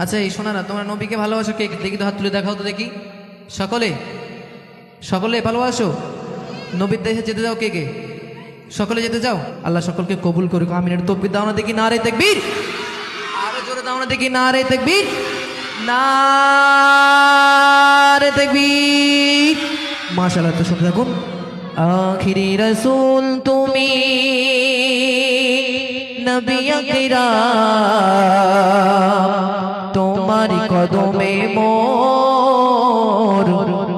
আচ্ছা এই শোনা না, তোমরা নবীকে ভালোবাসো কে? দেখি তো হাত তুলে দেখাও তো দেখি। সকলে সকলে ভালোবাসো? নবীর দেশে যেতে যাও কে কে? সকলে যেতে যাও? আল্লাহ সকলকে কবুল করুক, আমিন। একটু তকবীর দাও না দেখি, নারে তাকবীর। আরো জোরে দাও না দেখি, নারে তাকবীর, নারে তাকবীর। মাশাআল্লাহ, তো শুনতে থাকুন। আখিরি রাসূল তুমি, নবী আকরাম, তোমারি কদমে মোর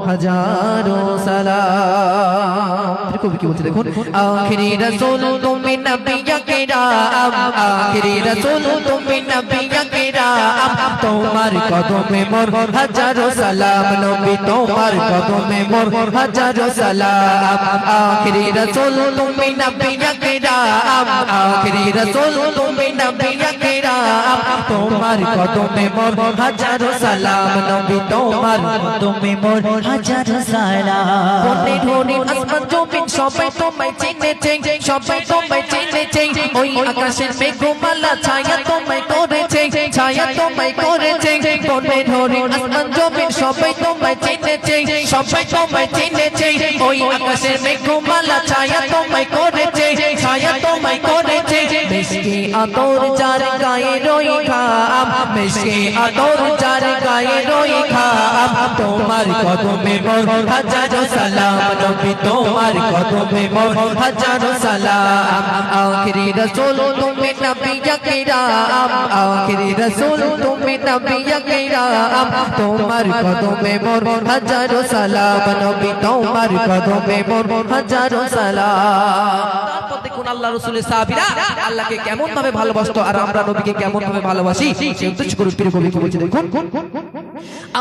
হাজারো সালাম। কবি কি বলছে দেখুন। আখিরি রাসূল তুমি, নবী আকরাম, আখিরি রাসূল তুমি, নবী আকরাম, তোমার কদমে মোর হাজারো সালাম। নবী তোমার কদমে মোর হাজারো সালাম। আখিরি রাসূল তুমি, নবী আকরাম, আখিরি রাসূল তুমি, নবী আকরাম, তোমার কদমে মোর হাজারো সালাম। নবী তোমার কদমে মোর হাজারো সালাম। কোনে ধরে আসমান জমিন সবাই তোমায় চিনেছে, সবাই তোমায় চিনেছে। ওই আকাশের মেঘমালা ছায়া তোমায় করেছে, ছায়া তোমায় করেছে। কোনে ধরে আসমান জমিন সবাই তোমায় চিনেছে, সবাই তোমায় চিনেছে। ওই আকাশের মেঘমালা ছায়া তোমায় করেছে, ছায়া তোমায় করেছে। মিশকে আতর যার গায়ে রই খাম, মিশকে আতর যার গায়ে রই খাম, তোমার কদমে মোর হাজারো সালাম। নবী তোমার কদমে মোর হাজারো সালাম। আখিরি রাসূল তুমি, নবী আকরাম, আখিরি রাসূল তুমি, নবী আকরাম, তোমার কদমে মোর হাজারো সালাম। নবী তোমার কদমে মোর হাজারো সালাম। তারপর দেখুন আল্লাহ রাসূলের সাহাবীরা আল্লাহকে কেমন ভাবে ভালোবাসতো আর আমরা নবীকে কেমন ভাবে ভালোবাসি সেই উদ্দেশ্য করে প্রিয় কবি কি বলছে দেখুন।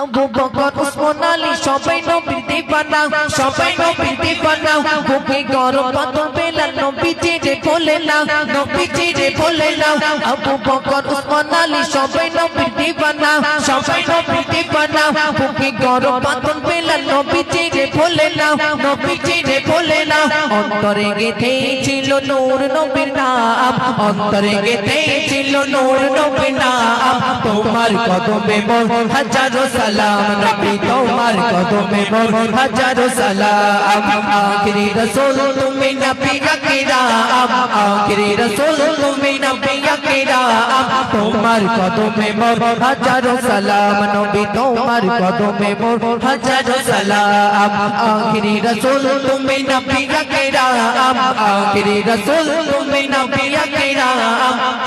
আবু বকর ওসমান আলী সবাই নবীর দিওয়ানা, সবাই নবীর দিওয়ানা। বুকে গরম পাথর বেলাল নবীজি রে বলে না, নবীজি রে বলে না। আবু বকর ওসমান আলী সবাই নবীর দিওয়ানা, সবাই নবীর দিওয়ানা। বুকে গরম পাথর বেলাল নবীজি রে বলে না, নবীজি রে বলে না। অন্তরে গেথে ছিল নূর নবীর নাম, অন্তরে গেথে ছিল নূর নবীর নাম। তোমার কদমে মোর হাজারো সালাম। নবী তোমার কদমে মোর হাজারো সালাম। আখিরি রাসূল তুমি, নবী আকরাম, আখিরি রাসূল তুমি, নবী আকরাম, তোমার কদমে মোর হাজারো সালাম। নবী তোমার কদমে মোর হাজারো সালাম। আখিরি রাসূল তুমি, নবী আকরাম, আখিরি রাসূল তুমি, নবী আকরাম,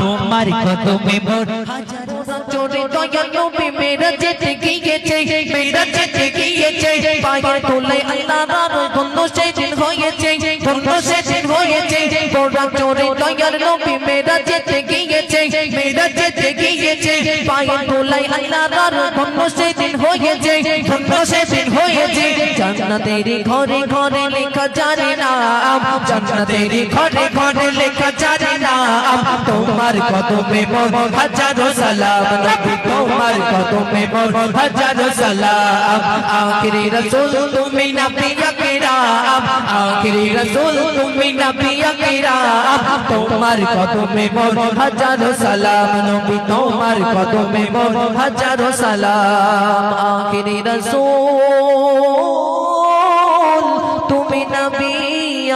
তোমার কদমে মোর হাজারো জোরে দয়াল নবী মেরা যেতে গিয়েছে, মেরা যেতে গিয়েছে। পায়ের তোলায় আল্লাহর ধন্য সেদিন হয়েছে, ধন্য সেদিন হয়েছে। বড় জোরে দয়াল নবী মেরা যেতে গিয়েছে, মেরা যেতে গিয়েছে। পায়ের তোলায় আল্লাহর ধন্য সেদিন হয়েছে, ধন্য সেদিন হয়েছে। জান্নাতের ঘরে ঘরে লেখা যারে নাম, জান্নাতের ঘরে ঘরে লেখা যারে নাম। তোমার কদমে মোর হাজারো সালাম। নবী তোমার কদমে মোর হাজারো সালাম। আখিরি রাসূল তুমি, নবী আকরাম, আখিরি রাসূল তুমি, নবী আকরাম, তোমার কদমে মোর হাজারো সালাম। নবী তোমার কদমে মোর হাজারো সালাম। আখিরি রাসূল তুমি, নবী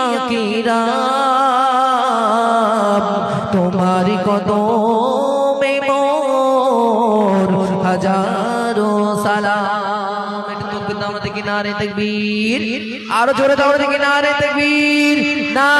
আকরাম, তোমার কদমে মোর হাজারো সালাম। একটু তাকবীর দাও না দেখি, নারে তাকবীর। আরো জোরে দাও না দেখি, নারে তাকবীর, না